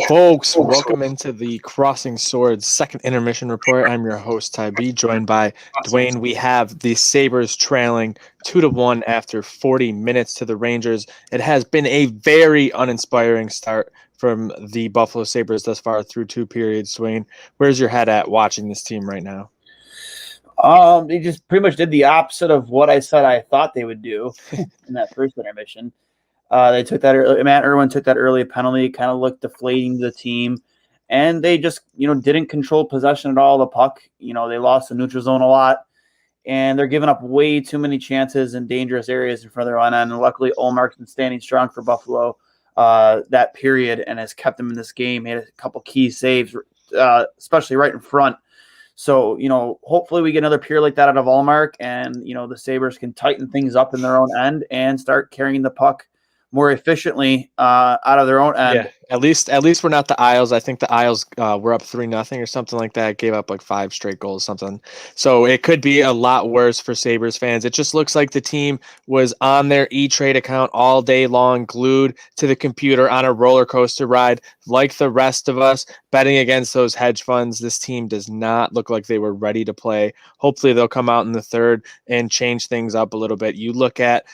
Folks, welcome into the Crossing Swords second intermission report. I'm your host, Ty B, joined by Dwayne. We have the Sabres trailing 2-1 after 40 minutes to the Rangers. It has been a very uninspiring start from the Buffalo Sabres thus far through two periods. Dwayne, where's your head at watching this team right now? They just pretty much did the opposite of what I said I thought they would do in that first intermission. They took that early, Matt Irwin took that early penalty, kind of looked deflating to the team, and they just didn't control possession at all. The puck, they lost the neutral zone a lot, and they're giving up way too many chances in dangerous areas in front of their own end. And luckily, Olmark's been standing strong for Buffalo that period and has kept them in this game. He had a couple key saves, especially right in front. So, hopefully we get another period like that out of Allmark, and, the Sabres can tighten things up in their own end and start carrying the puck more efficiently out of their own end. Yeah, at least we're not the Isles. I think the Isles were up 3-0 or something like that. Gave up like 5 straight goals, something. So it could be a lot worse for Sabres fans. It just looks like the team was on their E-Trade account all day long, glued to the computer on a roller coaster ride, like the rest of us, betting against those hedge funds. This team does not look like they were ready to play. Hopefully they'll come out in the third and change things up a little bit. You look at,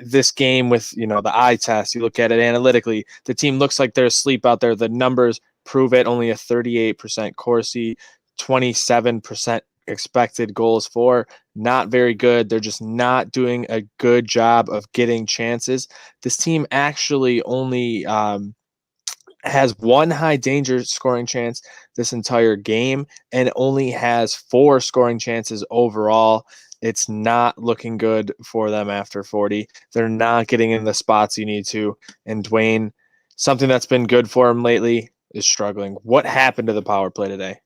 this game with, the eye test, you look at it analytically, the team looks like they're asleep out there. The numbers prove it. Only a 38% Corsi, 27% expected goals for. Not very good. They're just not doing a good job of getting chances. This team actually only has one high danger scoring chance this entire game and only has 4 scoring chances overall. It's not looking good for them after 40. They're not getting in the spots you need to. And Dwayne, something that's been good for him lately is struggling. What happened to the power play today?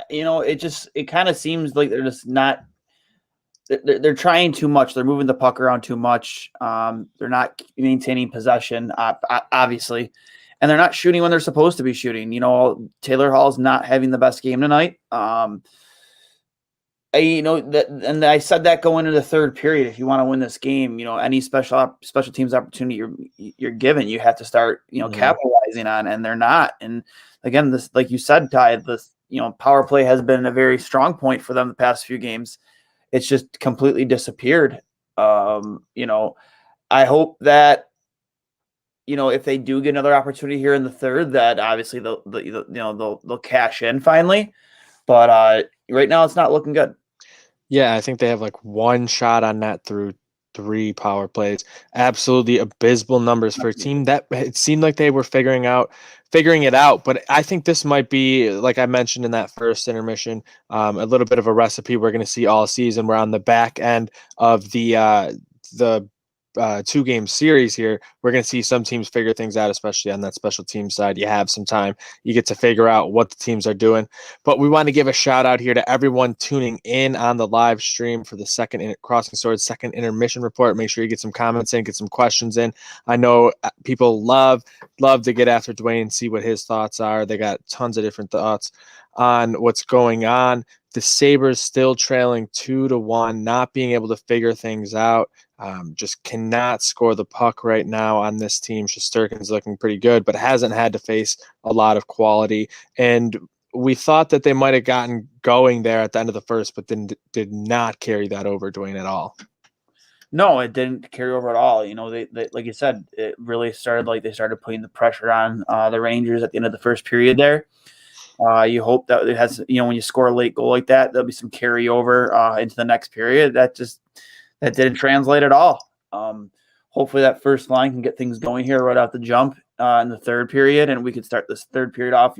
It kind of seems like they're just not. They're trying too much. They're moving the puck around too much. They're not maintaining possession, obviously, and they're not shooting when they're supposed to be shooting. Taylor Hall's not having the best game tonight. And I said that going into the third period. If you want to win this game, any special teams opportunity you're given, you have to start, capitalizing on, and they're not. And again, this, like you said, Ty, this, power play has been a very strong point for them the past few games. It's just completely disappeared. I hope that, if they do get another opportunity here in the third, that obviously they'll cash in finally. But right now, it's not looking good. Yeah, I think they have like 1 shot on net through 3 power plays. Absolutely abysmal numbers for a team that it seemed like they were figuring it out. But I think this might be, like I mentioned in that first intermission, a little bit of a recipe we're going to see all season. We're on the back end of the 2-game series here. We're going to see some teams figure things out, especially on that special team side. You have some time. You get to figure out what the teams are doing. But we want to give a shout out here to everyone tuning in on the live stream for the second Crossing Swords second intermission report. Make sure you get some comments in, get some questions in. I know people love to get after Dwayne and see what his thoughts are. They got tons of different thoughts on what's going on. The Sabres still trailing 2-1, not being able to figure things out. Just cannot score the puck right now on this team. Shesterkin's looking pretty good, but hasn't had to face a lot of quality. And we thought that they might have gotten going there at the end of the first, but then did not carry that over, Dwayne, at all. No, it didn't carry over at all. They like you said, it really started like they started putting the pressure on the Rangers at the end of the first period there. You hope that it has, when you score a late goal like that, there'll be some carryover into the next period. That didn't translate at all. Hopefully that first line can get things going here right out the jump in the third period, and we could start this third period off,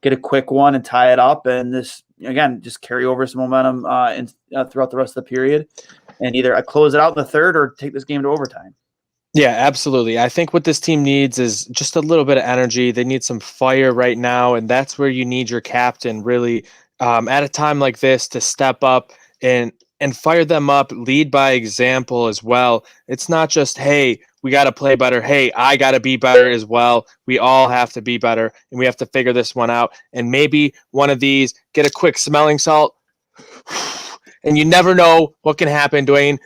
get a quick one and tie it up, and this, again, just carry over some momentum throughout the rest of the period, and either close it out in the third or take this game to overtime. Yeah, absolutely. I think what this team needs is just a little bit of energy. They need some fire right now, and that's where you need your captain really at a time like this to step up and fire them up, lead by example as well. It's not just, hey, we got to play better. Hey, I got to be better as well. We all have to be better, and we have to figure this one out. And maybe one of these, get a quick smelling salt, and you never know what can happen, Dwayne.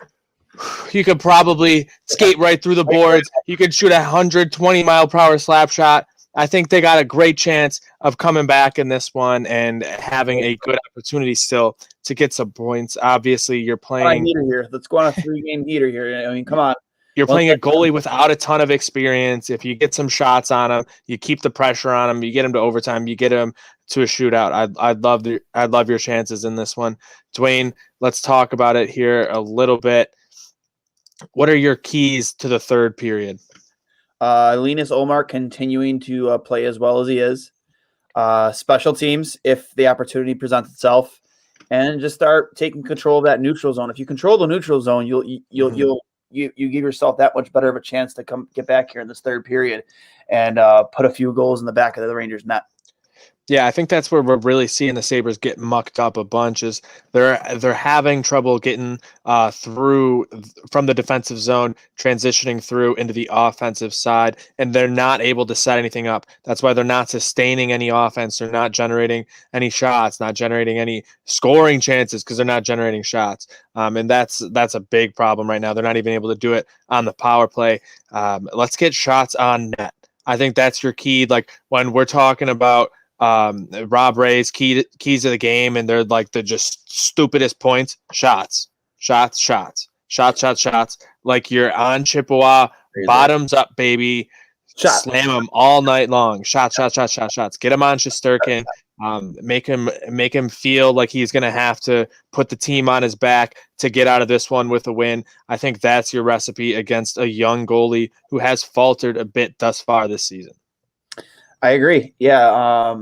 You could probably skate right through the boards. You could shoot a 120-mile-per-hour slap shot. I think they got a great chance of coming back in this one and having a good opportunity still to get some points. Obviously, you're playing heater here. Let's go on a 3-game heater here. I mean, come on. you're playing a goalie without a ton of experience. If you get some shots on him, you keep the pressure on him. You get him to overtime. You get him to a shootout. I'd love your chances in this one, Dwayne. Let's talk about it here a little bit. What are your keys to the third period? Linus Olmark continuing to play as well as he is. Special teams, if the opportunity presents itself, and just start taking control of that neutral zone. If you control the neutral zone, you give yourself that much better of a chance to come get back here in this third period and put a few goals in the back of the Rangers' net. Yeah, I think that's where we're really seeing the Sabres get mucked up a bunch. Is they're having trouble getting through from the defensive zone, transitioning through into the offensive side, and they're not able to set anything up. That's why they're not sustaining any offense. They're not generating any shots, not generating any scoring chances because they're not generating shots. And that's a big problem right now. They're not even able to do it on the power play. Let's get shots on net. I think that's your key. Like when we're talking about Rob Ray's keys of the game, and they're like the just stupidest points. Shots. Like you're on Chippewa, bottoms up, baby. Slam them all night long. Shots. Get him on Shesterkin. Make him feel like he's going to have to put the team on his back to get out of this one with a win. I think that's your recipe against a young goalie who has faltered a bit thus far this season. I agree. Yeah.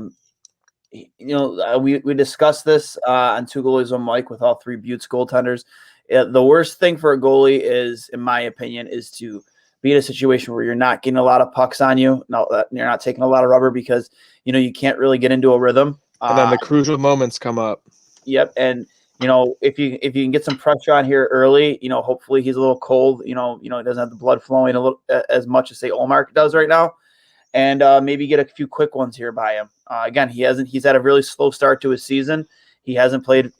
We discussed this on Two Goalies on Mike with all three Buttes goaltenders. The worst thing for a goalie is, in my opinion, is to be in a situation where you're not getting a lot of pucks on you. You're not taking a lot of rubber because, you can't really get into a rhythm. And then the crucial moments come up. Yep. And, if you can get some pressure on here early, hopefully he's a little cold, he doesn't have the blood flowing a little as much as say Olmark does right now. And maybe get a few quick ones here by him. Again, he's had a really slow start to his season. He hasn't played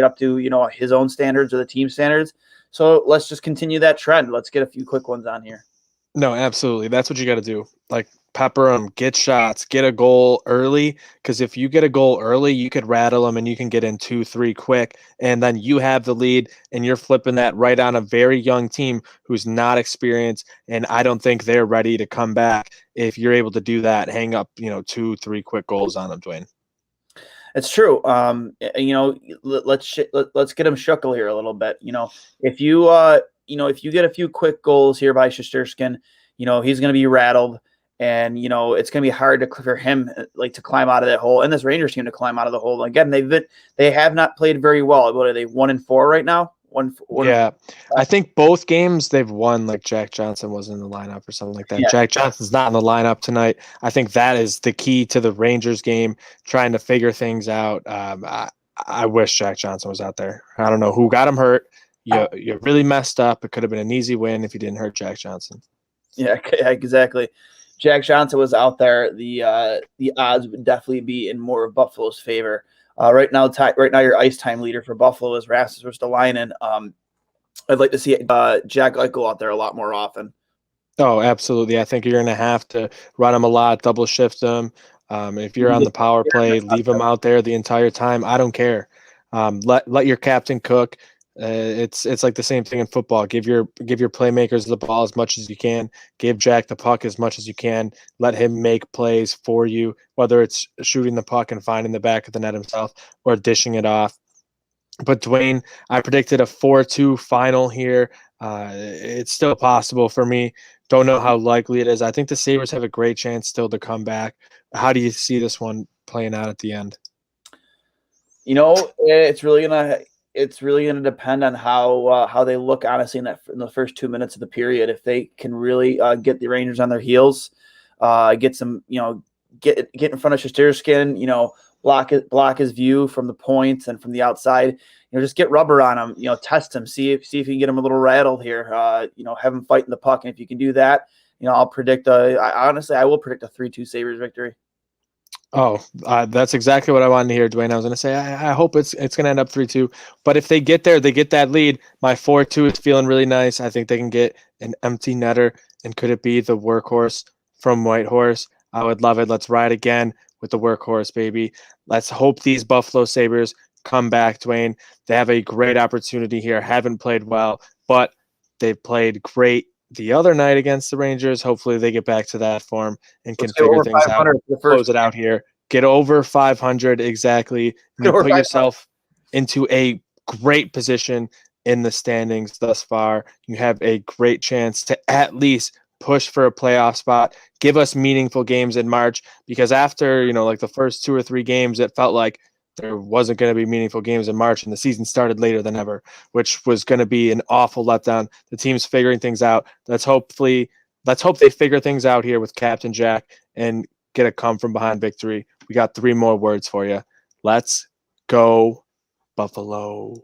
up to, his own standards or the team standards. So let's just continue that trend. Let's get a few quick ones on here. No, absolutely. That's what you got to do. Like pepper them, get shots, get a goal early. Because if you get a goal early, you could rattle them and you can get in 2-3 quick. And then you have the lead and you're flipping that right on a very young team who's not experienced. And I don't think they're ready to come back. If you're able to do that, hang up, 2-3 quick goals on them, Dwayne. It's true. Let's get him shook here a little bit. If you get a few quick goals here by Shesterkin, he's going to be rattled, and it's going to be hard for him to climb out of that hole, and this Rangers team to climb out of the hole. Again, they have not played very well. What are they, 1-4 right now? Yeah, I think both games they've won. Like Jack Johnson was in the lineup or something like that. Yeah. Jack Johnson's not in the lineup tonight. I think that is the key to the Rangers game, trying to figure things out. I wish Jack Johnson was out there. I don't know who got him hurt. You really messed up. It could have been an easy win if you didn't hurt Jack Johnson. Yeah, exactly. Jack Johnson was out there. The odds would definitely be in more of Buffalo's favor. Right now, your ice time leader for Buffalo is Rasmus Ristolainen. I'd like to see Jack Eichel out there a lot more often. Oh, absolutely. I think you're going to have to run him a lot, double shift him. If you're on the power play, leave him out there the entire time. I don't care. Let your captain cook. It's like the same thing in football. Give your playmakers the ball as much as you can. Give Jack the puck as much as you can. Let him make plays for you, whether it's shooting the puck and finding the back of the net himself or dishing it off. But Dwayne, I predicted a 4-2 final here. It's still possible for me. Don't know how likely it is. I think the Sabres have a great chance still to come back. How do you see this one playing out at the end? It's really gonna depend on how they look, honestly, in the first 2 minutes of the period. If they can really get the Rangers on their heels, get some, get in front of Shesterkin, block his view from the points and from the outside. Just get rubber on him. Test him, see if you can get him a little rattled here. Have him fighting the puck, and if you can do that, I'll predict I will predict a 3-2 Sabres victory. Oh, that's exactly what I wanted to hear, Dwayne. I was going to say, I hope it's going to end up 3-2. But if they get there, they get that lead. My 4-2 is feeling really nice. I think they can get an empty netter. And could it be the workhorse from Whitehorse? I would love it. Let's ride again with the workhorse, baby. Let's hope these Buffalo Sabres come back, Dwayne. They have a great opportunity here. Haven't played well, but they've played great the other night against the Rangers. Hopefully they get back to that form and can Let's go figure over things out. 500 for the Close first. it out here. Get over 500 exactly. And you Over put 500. yourself into a great position in the standings thus far. You have a great chance to at least push for a playoff spot. Give us meaningful games in March, because after, like the first 2 or 3 games, it felt like there wasn't going to be meaningful games in March, and the season started later than ever, which was going to be an awful letdown. The team's figuring things out. Let's hope they figure things out here with Captain Jack and get a come from behind victory. We got 3 more words for you. Let's go, Buffalo.